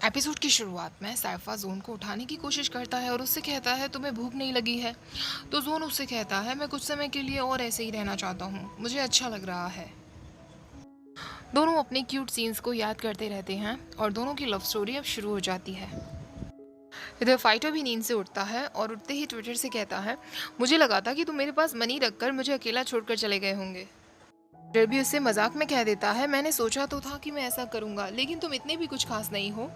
Episode की शुरुआत में साइफा जोन को उठाने की कोशिश करता है और उससे कहता है तुम्हें भूख नहीं लगी है। तो जोन उससे कहता है मैं कुछ समय के लिए और ऐसे ही रहना चाहता हूँ, मुझे अच्छा लग रहा है। दोनों अपने क्यूट सीन्स को याद करते रहते हैं और दोनों की लव स्टोरी अब शुरू हो जाती है। इधर फाइटर भी नींद से उठता है और उठते ही ट्विटर से कहता है मुझे लगा था कि तुम मेरे पास मनी रखकर मुझे अकेला छोड़कर चले गए होंगे। ट्विटर भी उससे मजाक में कह देता है मैंने सोचा तो था कि मैं ऐसा करूंगा, लेकिन तुम इतने भी कुछ खास नहीं हो।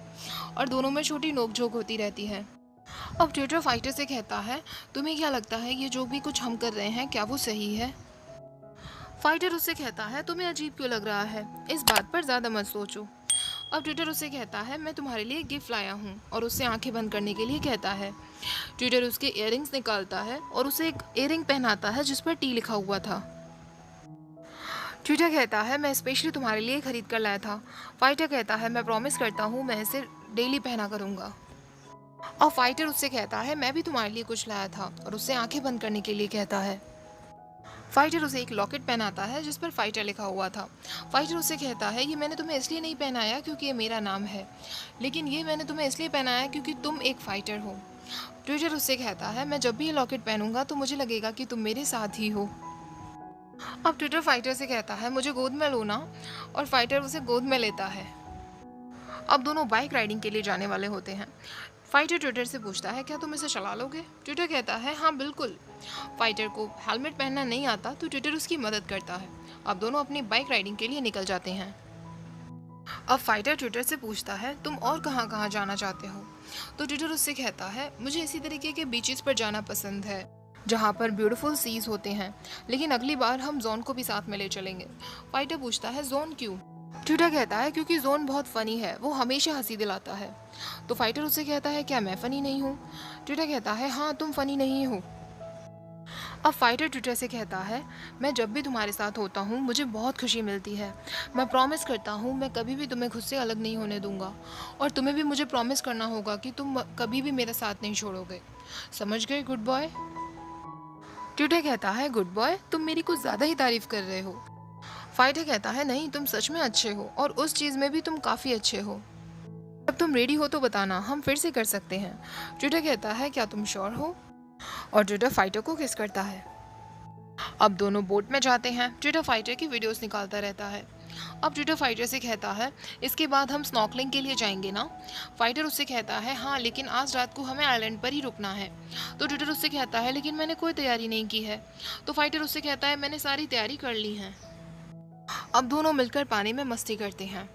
और दोनों में छोटी नोकझोंक होती रहती है। अब ट्विटर फाइटर से कहता है तुम्हें क्या लगता है ये जो भी कुछ हम कर रहे हैं क्या वो सही है। फाइटर उससे कहता है तुम्हें अजीब क्यों लग रहा है, इस बात पर ज़्यादा मत सोचो। अब ट्विटर उससे कहता है मैं तुम्हारे लिए गिफ्ट लाया हूँ और उससे आंखें बंद करने के लिए कहता है। ट्विटर उसके इयररिंग्स निकालता है और उसे एक इयररिंग पहनाता है जिस पर टी लिखा हुआ था। ट्विटर कहता है मैं स्पेशली तुम्हारे लिए खरीद कर लाया था। फाइटर कहता है मैं प्रॉमिस करता हूँ मैं इसे डेली पहना करूँगा। और फाइटर उससे कहता है मैं भी तुम्हारे लिए कुछ लाया था और उससे आंखें बंद करने के लिए कहता है। फाइटर उसे एक लॉकेट पहनाता है जिस पर फाइटर लिखा हुआ था। फाइटर उससे कहता है ये मैंने तुम्हें इसलिए नहीं पहनाया क्योंकि ये मेरा नाम है, लेकिन ये मैंने तुम्हें इसलिए पहनाया क्योंकि तुम एक फाइटर हो। ट्विटर उससे कहता है मैं जब भी ये लॉकेट पहनूंगा तो मुझे लगेगा कि तुम मेरे साथ ही हो। अब ट्विटर फाइटर से कहता है मुझे गोद में लो ना, और फाइटर उसे गोद में लेता है। अब दोनों बाइक राइडिंग के लिए जाने वाले होते हैं। फाइटर ट्विटर से पूछता है क्या तुम इसे चला लोगे। ट्विटर कहता है हाँ बिल्कुल। फाइटर को हेलमेट पहनना नहीं आता तो ट्विटर उसकी मदद करता है। अब दोनों अपनी बाइक राइडिंग के लिए निकल जाते हैं। अब फाइटर ट्विटर से पूछता है तुम और कहाँ कहाँ जाना चाहते हो। तो ट्विटर उससे कहता है मुझे इसी तरीके के बीचेस पर जाना पसंद है जहाँ पर ब्यूटीफुल सीज होते हैं, लेकिन अगली बार हम जोन को भी साथ में ले चलेंगे। फाइटर पूछता है जोन क्यों। ट्विटर कहता है क्योंकि जोन बहुत फनी है, वो हमेशा हंसी दिलाता है। तो फाइटर उससे कहता है क्या मैं फनी नहीं हूँ। ट्विटर कहता है हाँ तुम फनी नहीं हो। अब फाइटर ट्विटर से कहता है मैं जब भी तुम्हारे साथ होता हूँ मुझे बहुत खुशी मिलती है। मैं प्रॉमिस करता हूँ मैं कभी भी तुम्हें खुद से अलग नहीं होने दूंगा, और तुम्हें भी मुझे प्रॉमिस करना होगा कि तुम कभी भी मेरा साथ नहीं छोड़ोगे। समझ गए गुड बॉय। ट्विटर कहता है गुड बॉय तुम मेरी कुछ ज़्यादा ही तारीफ कर रहे हो। फाइटर कहता है नहीं तुम सच में अच्छे हो और उस चीज़ में भी तुम काफ़ी अच्छे हो। अब तुम रेडी हो तो बताना, हम फिर से कर सकते हैं। ट्विटर कहता है क्या तुम श्योर हो। और ट्विटर फाइटर को किस करता है। अब दोनों बोट में जाते हैं। ट्विटर फाइटर की वीडियोस निकालता रहता है। अब ट्विटर फाइटर से कहता है इसके बाद हम स्नॉर्कलिंग के लिए जाएंगे ना। फाइटर उससे कहता है हाँ लेकिन आज रात को हमें आइलैंड पर ही रुकना है। तो ट्विटर उससे कहता है लेकिन मैंने कोई तैयारी नहीं की है। तो फाइटर उससे कहता है मैंने सारी तैयारी कर ली है। अब दोनों मिलकर पानी में मस्ती करते हैं।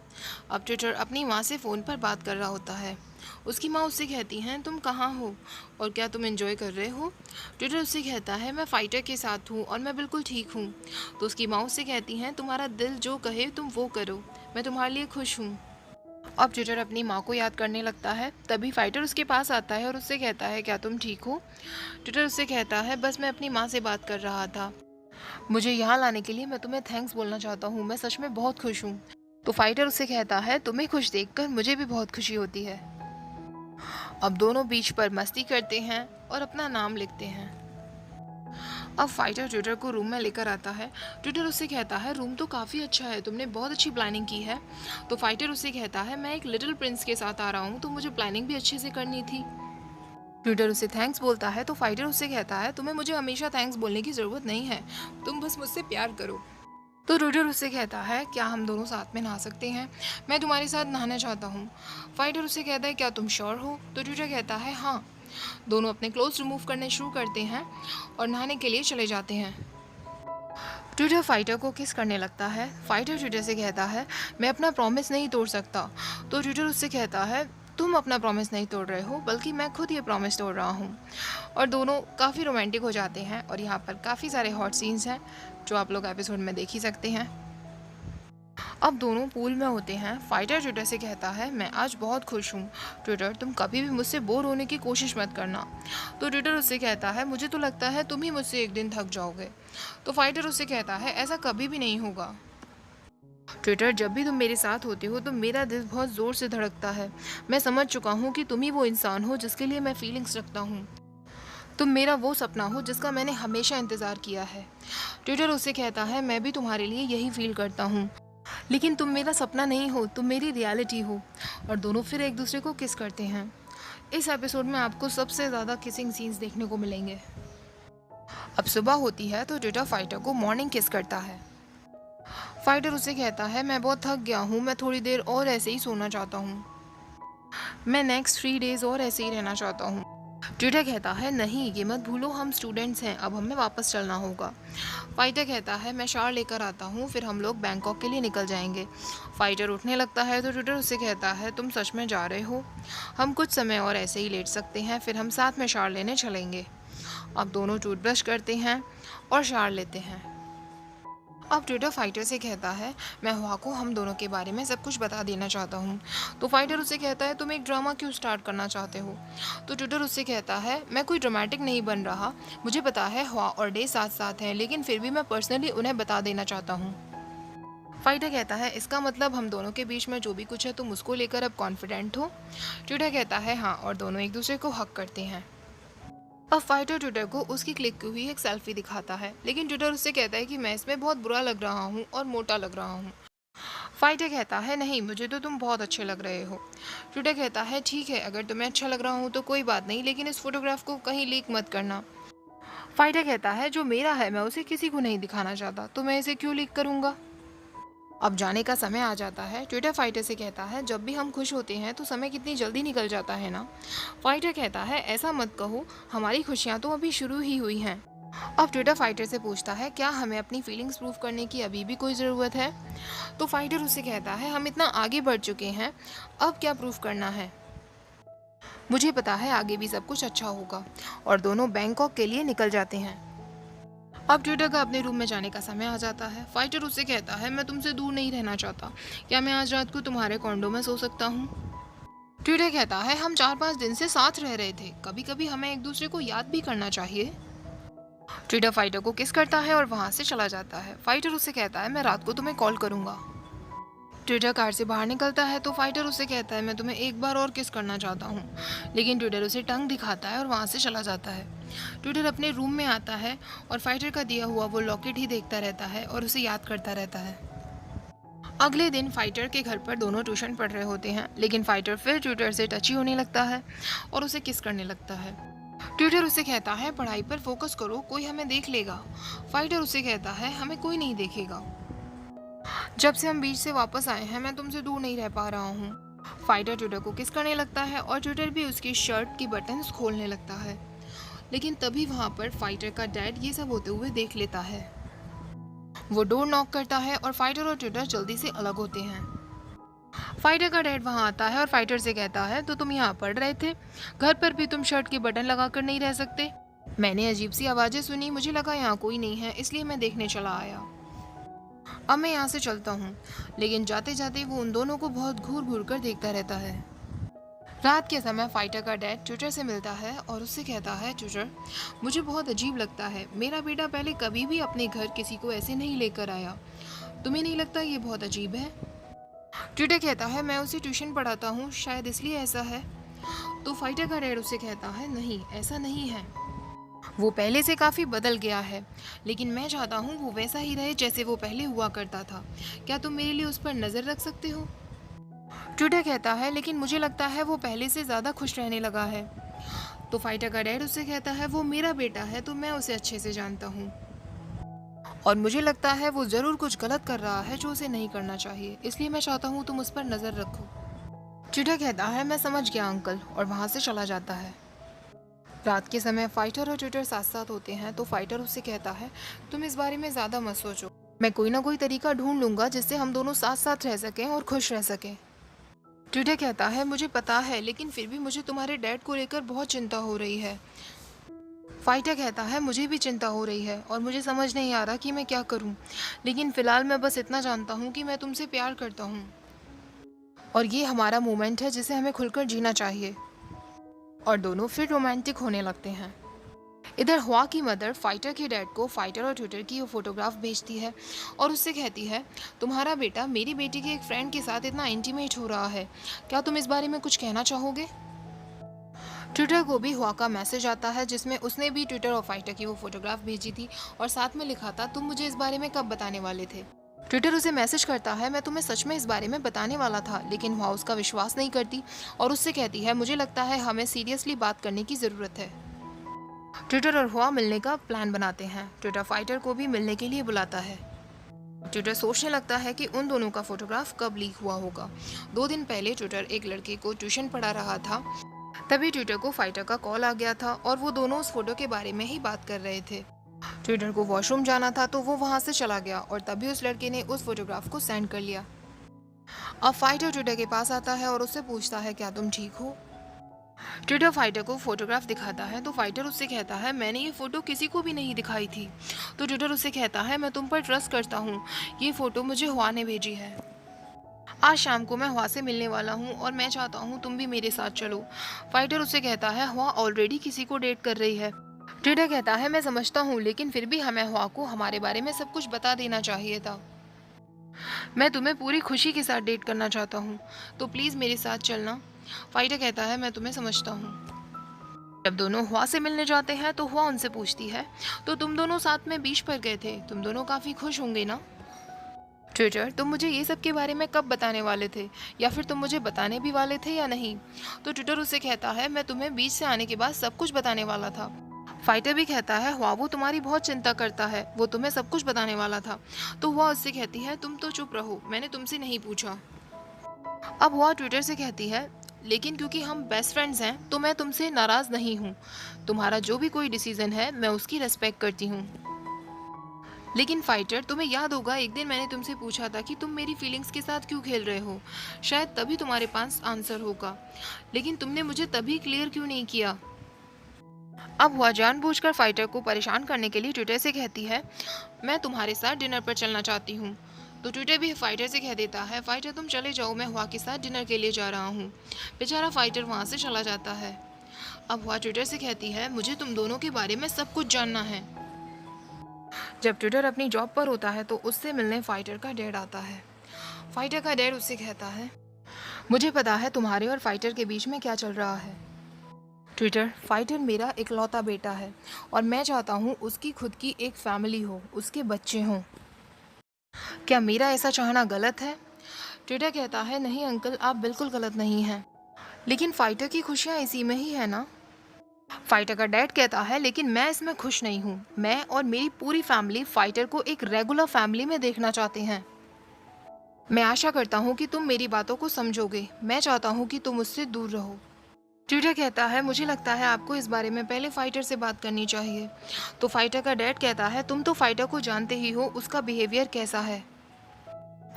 अब ट्विटर अपनी माँ से फ़ोन पर बात कर रहा होता है। उसकी माँ उससे कहती हैं तुम कहाँ हो और क्या तुम एंजॉय कर रहे हो। ट्विटर उससे कहता है मैं फाइटर के साथ हूँ और मैं बिल्कुल ठीक हूँ। तो उसकी माँ उससे कहती हैं तुम्हारा दिल जो कहे तुम वो करो, मैं तुम्हारे लिए खुश हूँ। अब ट्विटर अपनी माँ को याद करने लगता है। तभी फाइटर उसके पास आता है और उससे कहता है क्या तुम ठीक हो। ट्विटर उससे कहता है बस मैं अपनी माँ से बात कर रहा था, मुझे यहाँ लाने के लिए मैं तुम्हें थैंक्स बोलना चाहता हूँ, मैं सच में बहुत खुश हूँ। तो फाइटर उससे कहता है तुम्हें खुश देखकर मुझे भी बहुत खुशी होती है। अब दोनों बीच पर मस्ती करते हैं और अपना नाम लिखते हैं। अब फाइटर ट्विटर को रूम में लेकर आता है। ट्विटर उससे कहता है रूम तो काफ़ी अच्छा है, तुमने बहुत अच्छी प्लानिंग की है। तो फाइटर उससे कहता है मैं एक लिटिल प्रिंस के साथ आ रहा हूँ तो मुझे प्लानिंग भी अच्छे से करनी थी। ट्विटर उसे थैंक्स बोलता है। तो फाइटर उससे कहता है तुम्हें मुझे हमेशा थैंक्स बोलने की ज़रूरत नहीं है, तुम बस मुझसे प्यार करो। तो ट्विटर उससे कहता है क्या हम दोनों साथ में नहा सकते हैं, मैं तुम्हारे साथ नहाना चाहता हूँ। फाइटर उससे कहता है क्या तुम श्योर हो। तो ट्विटर कहता है हाँ। दोनों अपने क्लोथ्स रिमूव करने शुरू करते हैं और नहाने के लिए चले जाते हैं। ट्विटर फाइटर को किस करने लगता है। फाइटर ट्विटर से कहता है मैं अपना प्रॉमिस नहीं तोड़ सकता। तो ट्विटर उससे कहता है तुम अपना प्रॉमिस नहीं तोड़ रहे हो बल्कि मैं खुद ये प्रॉमिस तोड़ रहा हूँ। और दोनों काफ़ी रोमांटिक हो जाते हैं और यहाँ पर काफ़ी सारे हॉट सीन्स हैं जो आप लोग एपिसोड में देख ही सकते हैं। अब दोनों पूल में होते हैं। फाइटर ट्विटर से कहता है मैं आज बहुत खुश हूँ। ट्विटर तुम कभी भी मुझसे बोर होने की कोशिश मत करना। तो ट्विटर उससे कहता है मुझे तो लगता है तुम ही मुझसे एक दिन थक जाओगे। तो फाइटर उससे कहता है ऐसा कभी भी नहीं होगा। ट्विटर जब भी तुम मेरे साथ होते हो तो मेरा दिल बहुत ज़ोर से धड़कता है। मैं समझ चुका हूँ कि तुम ही वो इंसान हो जिसके लिए मैं फीलिंग्स रखता हूँ। तुम मेरा वो सपना हो जिसका मैंने हमेशा इंतज़ार किया है। ट्विटर उससे कहता है मैं भी तुम्हारे लिए यही फील करता हूँ। लेकिन तुम मेरा सपना नहीं हो, तुम मेरी रियलिटी हो। और दोनों फिर एक दूसरे को किस करते हैं। इस एपिसोड में आपको सबसे ज़्यादा किसिंग सीन्स देखने को मिलेंगे। अब सुबह होती है तो ट्विटर फाइटर को मॉर्निंग किस करता है। फाइटर उसे कहता है, मैं बहुत थक गया हूँ, मैं थोड़ी देर और ऐसे ही सोना चाहता हूँ। मैं नेक्स्ट 3 डेज और ऐसे ही रहना चाहता हूँ। ट्विटर कहता है, नहीं ये मत भूलो, हम स्टूडेंट्स हैं, अब हमें वापस चलना होगा। फाइटर कहता है, मैं शार लेकर आता हूँ, फिर हम लोग बैंकॉक के लिए निकल जाएंगे। फाइटर उठने लगता है तो ट्विटर उससे कहता है, तुम सच में जा रहे हो? हम कुछ समय और ऐसे ही लेट सकते हैं, फिर हम साथ में शार लेने चलेंगे। अब दोनों टूथब्रश करते हैं और शार लेते हैं। अब ट्विटर फाइटर से कहता है, मैं हुआ को हम दोनों के बारे में सब कुछ बता देना चाहता हूँ। तो फाइटर उससे कहता है, तुम एक ड्रामा क्यों स्टार्ट करना चाहते हो? तो ट्विटर उससे कहता है, मैं कोई ड्रामेटिक नहीं बन रहा, मुझे पता है हुआ और डे साथ साथ हैं, लेकिन फिर भी मैं पर्सनली उन्हें बता देना चाहता हूँ। फाइटर कहता है, इसका मतलब हम दोनों के बीच में जो भी कुछ है तुम उसको लेकर अब कॉन्फिडेंट हो? ट्विटर कहता है, हाँ, और दोनों एक दूसरे को हक करते हैं। अब फाइटर ट्विटर को उसकी क्लिक की हुई एक सेल्फी दिखाता है, लेकिन ट्विटर उससे कहता है कि मैं इसमें बहुत बुरा लग रहा हूँ और मोटा लग रहा हूँ। फाइटर कहता है, नहीं, मुझे तो तुम बहुत अच्छे लग रहे हो। ट्विटर कहता है, ठीक है, अगर तुम्हें अच्छा लग रहा हूँ तो कोई बात नहीं, लेकिन इस फोटोग्राफ को कहीं लीक मत करना। फाइटर कहता है, जो मेरा है मैं उसे किसी को नहीं दिखाना चाहता, तो मैं इसे क्यों लीक करूँगा। अब जाने का समय आ जाता है। ट्विटर फाइटर से कहता है, जब भी हम खुश होते हैं तो समय कितनी जल्दी निकल जाता है ना। फाइटर कहता है, ऐसा मत कहो, हमारी खुशियाँ तो अभी शुरू ही हुई हैं। अब ट्विटर फाइटर से पूछता है, क्या हमें अपनी फीलिंग्स प्रूव करने की अभी भी कोई ज़रूरत है? तो फाइटर उससे कहता है, हम इतना आगे बढ़ चुके हैं, अब क्या प्रूव करना है? मुझे पता है आगे भी सब कुछ अच्छा होगा। और दोनों बैंकॉक के लिए निकल जाते हैं। अब ट्विटर का अपने रूम में जाने का समय आ जाता है। फाइटर उससे कहता है, मैं तुमसे दूर नहीं रहना चाहता, क्या मैं आज रात को तुम्हारे कॉन्डो में सो सकता हूँ? ट्विटर कहता है, हम 4-5 दिन से साथ रह रहे थे, कभी कभी हमें एक दूसरे को याद भी करना चाहिए। ट्विटर फाइटर को किस करता है और वहां से चला जाता है। फाइटर उससे कहता है, मैं रात को तुम्हें कॉल करूंगा। ट्विटर कार से बाहर निकलता है तो फाइटर उससे कहता है, मैं तुम्हें एक बार और किस करना चाहता हूँ, लेकिन ट्विटर उसे टंग दिखाता है और वहाँ से चला जाता है। ट्विटर अपने रूम में आता है और फाइटर का दिया हुआ वो लॉकेट ही देखता रहता है और उसे याद करता रहता है। अगले दिन फाइटर के घर पर दोनों ट्यूशन पढ़ रहे होते हैं, लेकिन फाइटर फिर ट्विटर से टची होने लगता है और उसे किस करने लगता है। ट्विटर उसे कहता है, पढ़ाई पर फोकस करो, कोई हमें देख लेगा। फाइटर उसे कहता है, हमें कोई नहीं देखेगा। जब से हम बीच से वापस आए हैं मैं तुमसे दूर नहीं रह पा रहा हूँ। फाइटर ट्विटर को किस करने लगता है और ट्विटर भी उसकी शर्ट की बटन्स खोलने लगता है, लेकिन तभी वहाँ पर फाइटर का डैड ये सब होते हुए देख लेता है। वो डोर नॉक करता है और फाइटर और ट्विटर जल्दी से अलग होते हैं। फाइटर का डैड वहाँ आता है और फाइटर से कहता है, तो तुम यहाँ पढ़ रहे थे, घर पर भी तुम शर्ट की बटन लगाकर नहीं रह सकते? मैंने अजीब सी आवाज़ें सुनी, मुझे लगा यहाँ कोई नहीं है, इसलिए मैं देखने चला आया। अब मैं यहाँ से चलता हूँ। लेकिन जाते जाते वो उन दोनों को बहुत घूर घूर कर देखता रहता है। रात के समय फाइटर का डैड ट्विटर से मिलता है और उससे कहता है, ट्विटर, मुझे बहुत अजीब लगता है, मेरा बेटा पहले कभी भी अपने घर किसी को ऐसे नहीं लेकर आया, तुम्हें नहीं लगता ये बहुत अजीब है? ट्विटर कहता है, मैं उसे ट्यूशन पढ़ाता हूँ, शायद इसलिए ऐसा है। तो फाइटर का डैड उससे कहता है, नहीं, ऐसा नहीं है, वो पहले से काफ़ी बदल गया है, लेकिन मैं चाहता हूँ वो वैसा ही रहे जैसे वो पहले हुआ करता था। क्या तुम मेरे लिए उस पर नज़र रख सकते हो? ट्विटर कहता है, लेकिन मुझे लगता है वो पहले से ज़्यादा खुश रहने लगा है। तो फाइटर का डैड उससे कहता है, वो मेरा बेटा है तो मैं उसे अच्छे से जानता हूँ और मुझे लगता है वो ज़रूर कुछ गलत कर रहा है जो उसे नहीं करना चाहिए, इसलिए मैं चाहता हूँ तुम उस पर नज़र रखो। ट्विटर कहता है, मैं समझ गया अंकल, और वहाँ से चला जाता है। रात के समय फाइटर और ट्विटर साथ साथ होते हैं तो फाइटर उससे कहता है, तुम इस बारे में ज़्यादा मत सोचो, मैं कोई ना कोई तरीका ढूंढ लूंगा जिससे हम दोनों साथ साथ रह सकें और खुश रह सकें। ट्विटर कहता है, मुझे पता है, लेकिन फिर भी मुझे तुम्हारे डैड को लेकर बहुत चिंता हो रही है। फाइटर कहता है, मुझे भी चिंता हो रही है और मुझे समझ नहीं आ रहा कि मैं क्या करूं, लेकिन फ़िलहाल मैं बस इतना जानता हूं कि मैं तुमसे प्यार करता हूं और ये हमारा मोमेंट है जिसे हमें खुलकर जीना चाहिए। और दोनों फिर रोमांटिक होने लगते हैं। इधर हुआ की मदर फाइटर के डैड को फाइटर और ट्विटर की फोटोग्राफ भेजती है और उससे कहती है, तुम्हारा बेटा मेरी बेटी के एक फ्रेंड के साथ इतना इंटीमेट हो रहा है, क्या तुम इस बारे में कुछ कहना चाहोगे? ट्विटर को भी हुआ का मैसेज आता है जिसमें उसने भी ट्विटर और फाइटर की वो फोटोग्राफ भेजी थी और साथ में लिखा था, तुम मुझे इस बारे में कब बताने वाले थे? ट्विटर उसे मैसेज करता है, मैं तुम्हें सच में इस बारे में बताने वाला था, लेकिन हुआ उसका विश्वास नहीं करती और उससे कहती है, मुझे लगता है हमें सीरियसली बात करने की ज़रूरत है। ट्विटर और हुआ मिलने का प्लान बनाते हैं। ट्विटर फाइटर को भी मिलने के लिए बुलाता है। ट्विटर सोचने लगता है कि उन दोनों का फोटोग्राफ कब लीक हुआ होगा। 2 दिन पहले ट्विटर एक लड़के को ट्यूशन पढ़ा रहा था, तभी ट्विटर को फाइटर का कॉल आ गया था और वो दोनों उस फोटो के बारे में ही बात कर रहे थे। ट्विटर को वॉशरूम जाना था तो वो वहां से चला गया और तभी उस लड़के ने उस फोटोग्राफ को सेंड कर लिया। अब फाइटर ट्विटर के पास आता है और उससे पूछता है, क्या तुम ठीक हो? ट्विटर फाइटर को फोटोग्राफ दिखाता है तो फाइटर उससे कहता है, मैंने ये फोटो किसी को भी नहीं दिखाई थी। तो ट्विटर उससे कहता है, मैं तुम पर ट्रस्ट करता हूँ, ये फोटो मुझे हुआ ने भेजी है। आज शाम को मैं हुआ से मिलने वाला हूँ और मैं चाहता हूँ तुम भी मेरे साथ चलो। फाइटर उससे कहता है, हुआ ऑलरेडी किसी को डेट कर रही है। ट्विटर कहता है, मैं समझता हूँ, लेकिन फिर भी हमें हुआ को हमारे बारे में सब कुछ बता देना चाहिए था। मैं तुम्हें पूरी खुशी के साथ डेट करना चाहता हूँ, तो प्लीज़ मेरे साथ चलना। फाइटर कहता है, मैं तुम्हें समझता हूँ। जब दोनों हुआ से मिलने जाते हैं तो हुआ उनसे पूछती है, तो तुम दोनों साथ में बीच पर गए थे, तुम दोनों काफ़ी खुश होंगे ना? ट्विटर, तुम मुझे ये सब के बारे में कब बताने वाले थे, या फिर तुम मुझे बताने भी वाले थे या नहीं? तो ट्विटर उससे कहता है, मैं तुम्हें बीच से आने के बाद सब कुछ बताने वाला था। फाइटर भी कहता है, हुआ वो तुम्हारी बहुत चिंता करता है, वो तुम्हें सब कुछ बताने वाला था। तो हुआ उससे कहती है, तुम तो चुप रहो, मैंने तुमसे नहीं पूछा। अब हुआ ट्विटर से कहती है, लेकिन क्योंकि हम बेस्ट फ्रेंड्स हैं तो मैं तुमसे नाराज़ नहीं हूँ। तुम्हारा जो भी कोई डिसीजन है मैं उसकी रिस्पेक्ट करती हूँ। लेकिन फाइटर, तुम्हें याद होगा एक दिन मैंने तुमसे पूछा था कि तुम मेरी फीलिंग्स के साथ क्यों खेल रहे हो। शायद तभी तुम्हारे पास आंसर होगा, लेकिन तुमने मुझे तभी क्लियर क्यों नहीं किया। अब हुआ जानबूझकर फाइटर को परेशान करने के लिए ट्विटर से कहती है, मैं तुम्हारे साथ डिनर पर चलना चाहती हूँ। तो ट्विटर भी फाइटर से कह देता है, फाइटर तुम चले जाओ, मैं हुआ के साथ डिनर के लिए जा रहा हूँ। बेचारा फाइटर वहाँ से चला जाता है। अब हुआ ट्विटर से कहती है, मुझे तुम दोनों के बारे में सब कुछ जानना है। जब ट्विटर अपनी जॉब पर होता है तो उससे मिलने फाइटर का डैड आता है। फाइटर का डैड उससे कहता है, मुझे पता है तुम्हारे और फाइटर के बीच में क्या चल रहा है। ट्विटर, फाइटर मेरा इकलौता बेटा है और मैं चाहता हूँ उसकी खुद की एक फैमिली हो, उसके बच्चे हों। क्या मेरा ऐसा चाहना गलत है? ट्विटर कहता है, नहीं अंकल, आप बिल्कुल गलत नहीं हैं, लेकिन फाइटर की खुशियाँ इसी में ही है ना। फाइटर का डैड कहता है, लेकिन मैं इसमें खुश नहीं हूँ। मैं और मेरी पूरी फैमिली फाइटर को एक रेगुलर फैमिली में देखना चाहते हैं। मैं आशा करता हूँ कि तुम मेरी बातों को समझोगे। मैं चाहता हूँ कि तुम उससे दूर रहो। ट्विटर कहता है, मुझे लगता है आपको इस बारे में पहले फाइटर से बात करनी चाहिए। तो फाइटर का डैड कहता है, तुम तो फाइटर को जानते ही हो, उसका बिहेवियर कैसा है।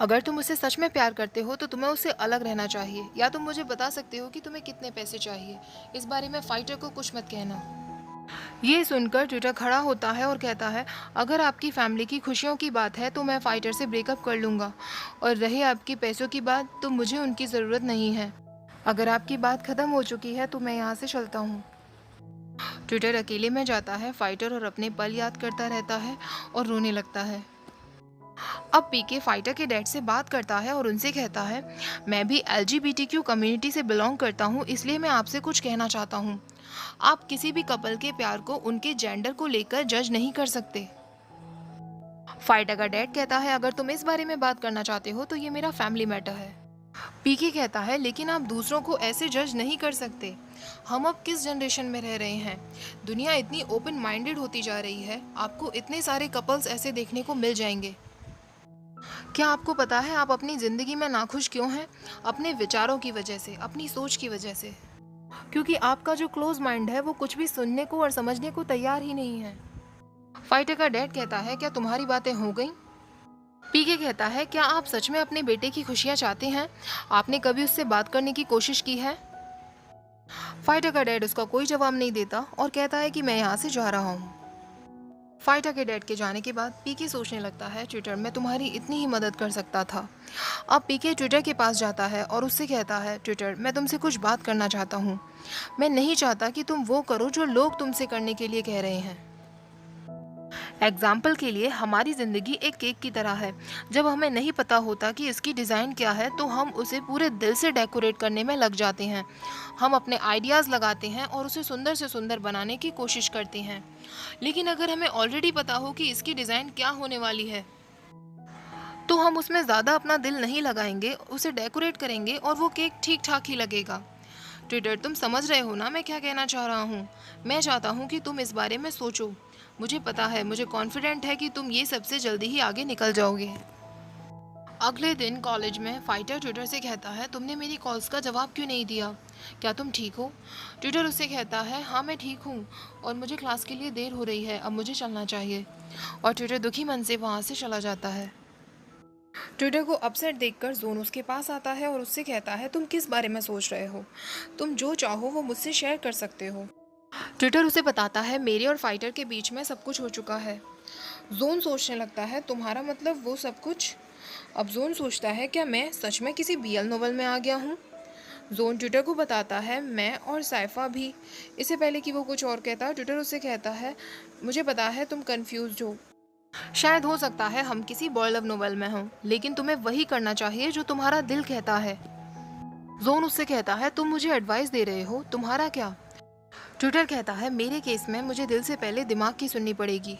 अगर तुम उसे सच में प्यार करते हो तो तुम्हें उससे अलग रहना चाहिए, या तुम मुझे बता सकते हो कि तुम्हें कितने पैसे चाहिए। इस बारे में फाइटर को कुछ मत कहना। ये सुनकर ट्विटर खड़ा होता है और कहता है, अगर आपकी फैमिली की खुशियों की बात है तो मैं फाइटर से ब्रेकअप कर लूँगा, और रही आपकी पैसों की बात तो मुझे उनकी ज़रूरत नहीं है। अगर आपकी बात ख़त्म हो चुकी है तो मैं यहाँ से चलता हूँ। ट्विटर अकेले में जाता है फाइटर और अपने पल याद करता रहता है और रोने लगता है। अब पीके फाइटर के डैड से बात करता है और उनसे कहता है, मैं भी LGBTQ कम्युनिटी से बिलोंग करता हूँ, इसलिए मैं आपसे कुछ कहना चाहता हूँ। आप किसी भी कपल के प्यार को उनके जेंडर को लेकर जज नहीं कर सकते। फाइटर का डैड कहता है, अगर तुम इस बारे में बात करना चाहते हो तो ये मेरा फैमिली मैटर है। पीके कहता है, लेकिन आप दूसरों को ऐसे जज नहीं कर सकते। हम अब किस जनरेशन में रह रहे हैं? दुनिया इतनी ओपन माइंडेड होती जा रही है, आपको इतने सारे कपल्स ऐसे देखने को मिल जाएंगे। क्या आपको पता है आप अपनी ज़िंदगी में नाखुश क्यों हैं? अपने विचारों की वजह से, अपनी सोच की वजह से। क्योंकि आपका जो क्लोज माइंड है वो कुछ भी सुनने को और समझने को तैयार ही नहीं है। फाइटर का डैड कहता है, क्या तुम्हारी बातें हो गई? पीके कहता है, क्या आप सच में अपने बेटे की खुशियाँ चाहते हैं? आपने कभी उससे बात करने की कोशिश की है? फाइटर का डैड उसका कोई जवाब नहीं देता और कहता है कि मैं यहाँ से जा रहा हूँ। फाइटर के डैड के जाने के बाद पीके सोचने लगता है, ट्विटर, मैं तुम्हारी इतनी ही मदद कर सकता था। अब पीके ट्विटर के पास जाता है और उससे कहता है, ट्विटर, मैं तुमसे कुछ बात करना चाहता हूँ। मैं नहीं चाहता कि तुम वो करो जो लोग तुमसे करने के लिए कह रहे हैं। एग्जाम्पल के लिए, हमारी ज़िंदगी एक केक की तरह है। जब हमें नहीं पता होता कि इसकी डिज़ाइन क्या है तो हम उसे पूरे दिल से डेकोरेट करने में लग जाते हैं। हम अपने आइडियाज़ लगाते हैं और उसे सुंदर से सुंदर बनाने की कोशिश करते हैं। लेकिन अगर हमें ऑलरेडी पता हो कि इसकी डिज़ाइन क्या होने वाली है तो हम उसमें ज़्यादा अपना दिल नहीं लगाएंगे, उसे डेकोरेट करेंगे और वो केक ठीक ठाक ही लगेगा। ट्विटर, तुम समझ रहे हो ना मैं क्या कहना चाह रहा हूँ? मैं चाहता हूँ कि तुम इस बारे में सोचो। मुझे पता है, मुझे कॉन्फिडेंट है कि तुम ये सबसे जल्दी ही आगे निकल जाओगे। अगले दिन कॉलेज में फाइटर ट्विटर से कहता है, तुमने मेरी कॉल्स का जवाब क्यों नहीं दिया? क्या तुम ठीक हो? ट्विटर उससे कहता है, हाँ मैं ठीक हूँ और मुझे क्लास के लिए देर हो रही है, अब मुझे चलना चाहिए। और ट्विटर दुखी मन से वहाँ से चला जाता है। ट्विटर को अपसेट देखकर जोन उसके पास आता है और उससे कहता है, तुम किस बारे में सोच रहे हो? तुम जो चाहो वो मुझसे शेयर कर सकते हो। ट्विटर उसे बताता है, मेरे और फाइटर के बीच में सब कुछ हो चुका है। जोन सोचने लगता है, तुम्हारा मतलब वो सब कुछ? अब जोन सोचता है, क्या मैं सच में किसी बीएल नोवेल में आ गया हूँ? जोन ट्विटर को बताता है, मैं और साइफा भी। इससे पहले कि वो कुछ और कहता, ट्विटर उससे कहता है, मुझे पता है तुम कंफ्यूज हो। शायद हो सकता है हम किसी बॉय लव नोवेल में हों, लेकिन तुम्हें वही करना चाहिए जो तुम्हारा दिल कहता है। जोन उससे कहता है, तुम मुझे एडवाइस दे रहे हो, तुम्हारा क्या? ट्विटर कहता है, मेरे केस में मुझे दिल से पहले दिमाग की सुननी पड़ेगी।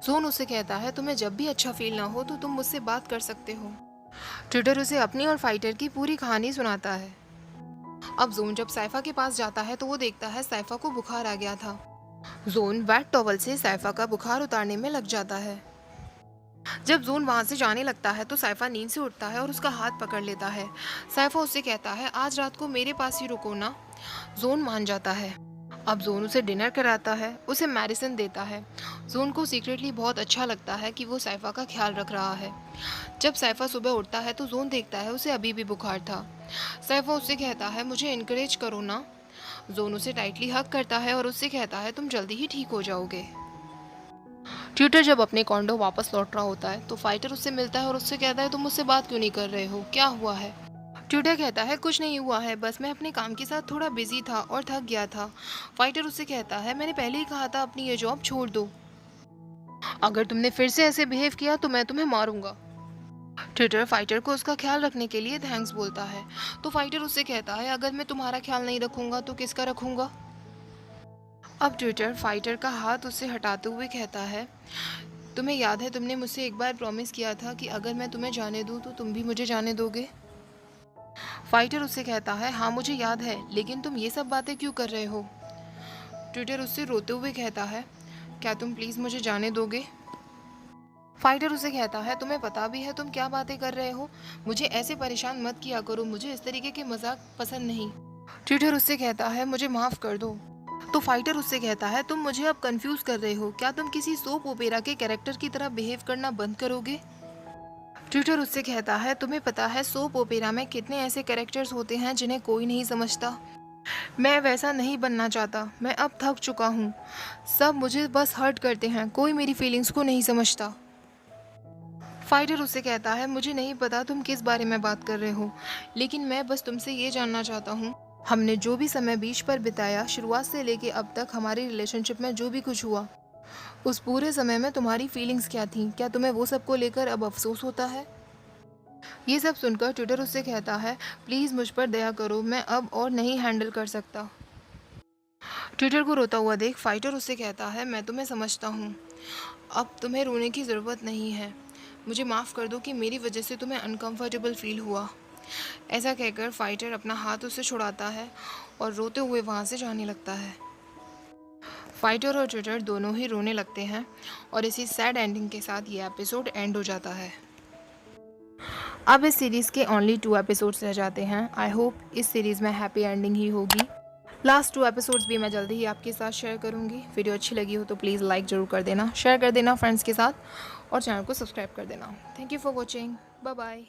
जोन उससे कहता है, तुम्हें जब भी अच्छा फील ना हो तो तुम मुझसे बात कर सकते हो। ट्विटर उसे अपनी और फाइटर की पूरी कहानी सुनाता है। अब जोन जब साइफा के पास जाता है तो वो देखता है साइफा को बुखार आ गया था। जोन वेट टॉवल से साइफा का बुखार उतारने में लग जाता है। जब जोन वहां से जाने लगता है तो साइफा नींद से उठता है और उसका हाथ पकड़ लेता है। साइफा उससे कहता है, आज रात को मेरे पास ही रुको ना। जोन मान जाता है। अब जोन उसे डिनर कराता है, उसे मेडिसिन देता है। जोन को सीक्रेटली बहुत अच्छा लगता है कि वो साइफा का ख्याल रख रहा है। जब साइफा सुबह उठता है तो जोन देखता है उसे अभी भी बुखार था। साइफा उससे कहता है, मुझे इनकरेज करो ना। जोन उसे टाइटली हग करता है और उससे कहता है, तुम जल्दी ही ठीक हो जाओगे। ट्यूटर जब अपने कॉन्डो वापस लौट रहा होता है तो फाइटर उससे मिलता है और उससे कहता है, तुम मुझसे बात क्यों नहीं कर रहे हो, क्या हुआ है? ट्यूटर कहता है, कुछ नहीं हुआ है, बस मैं अपने काम के साथ थोड़ा बिजी था और थक गया था। फाइटर उससे कहता है, मैंने पहले ही कहा था अपनी ये जॉब छोड़ दो। अगर तुमने फिर से ऐसे बिहेव किया तो मैं तुम्हें मारूंगा। ट्विटर फाइटर को उसका ख्याल रखने के लिए थैंक्स बोलता है। तो फाइटर उससे कहता है, अगर मैं तुम्हारा ख्याल नहीं रखूंगा तो किसका रखूंगा? अब ट्विटर फाइटर का हाथ उससे हटाते हुए कहता है, तुम्हें याद है तुमने मुझसे एक बार प्रॉमिस किया था कि अगर मैं तुम्हें जाने दूं तो तुम भी मुझे जाने दोगे? फाइटर उससे कहता है, हाँ मुझे याद है, लेकिन तुम ये सब बातें क्यों कर रहे हो? ट्विटर उससे रोते हुए कहता है, क्या तुम प्लीज़ मुझे जाने दोगे? फाइटर उसे कहता है, तुम्हें पता भी है तुम क्या बातें कर रहे हो? मुझे ऐसे परेशान मत किया करो, मुझे इस तरीके के मजाक पसंद नहीं। ट्विटर उससे कहता है, मुझे माफ़ कर दो। तो फाइटर उससे कहता है, तुम मुझे अब कंफ्यूज कर रहे हो, क्या तुम किसी सोप ओपेरा के कैरेक्टर की तरह बिहेव करना बंद करोगे? ट्विटर उससे कहता है, तुम्हें पता है सोप ओपेरा में कितने ऐसे कैरेक्टर्स होते हैं जिन्हें कोई नहीं समझता? मैं वैसा नहीं बनना चाहता, मैं अब थक चुका हूँ। सब मुझे बस हर्ट करते हैं, कोई मेरी फीलिंग्स को नहीं समझता। फाइटर उससे कहता है, मुझे नहीं पता तुम किस बारे में बात कर रहे हो, लेकिन मैं बस तुमसे ये जानना चाहता हूँ, हमने जो भी समय बीच पर बिताया, शुरुआत से लेके अब तक हमारी रिलेशनशिप में जो भी कुछ हुआ, उस पूरे समय में तुम्हारी फीलिंग्स क्या थी? क्या तुम्हें वो सब को लेकर अब अफसोस होता है? ये सब सुनकर ट्विटर उससे कहता है, प्लीज़ मुझ पर दया करो, मैं अब और नहीं हैंडल कर सकता। ट्विटर को रोता हुआ देख फाइटर उससे कहता है, मैं तुम्हें समझता हूँ, अब तुम्हें रोने की ज़रूरत नहीं है। मुझे माफ़ कर दो कि मेरी वजह से तुम्हें अनकंफर्टेबल फील हुआ। ऐसा कहकर फाइटर अपना हाथ उससे छुड़ाता है और रोते हुए वहाँ से जाने लगता है। फाइटर और ट्विटर दोनों ही रोने लगते हैं और इसी सैड एंडिंग के साथ ये एपिसोड एंड हो जाता है। अब इस सीरीज़ के ओनली 2 एपिसोड्स रह जाते हैं। आई होप इस सीरीज़ में हैप्पी एंडिंग ही होगी। लास्ट 2 एपिसोड्स भी मैं जल्दी ही आपके साथ शेयर करूँगी। वीडियो अच्छी लगी हो तो प्लीज़ लाइक ज़रूर कर देना, शेयर कर देना फ्रेंड्स के साथ और चैनल को सब्सक्राइब कर देना। Thank you for watching, bye bye.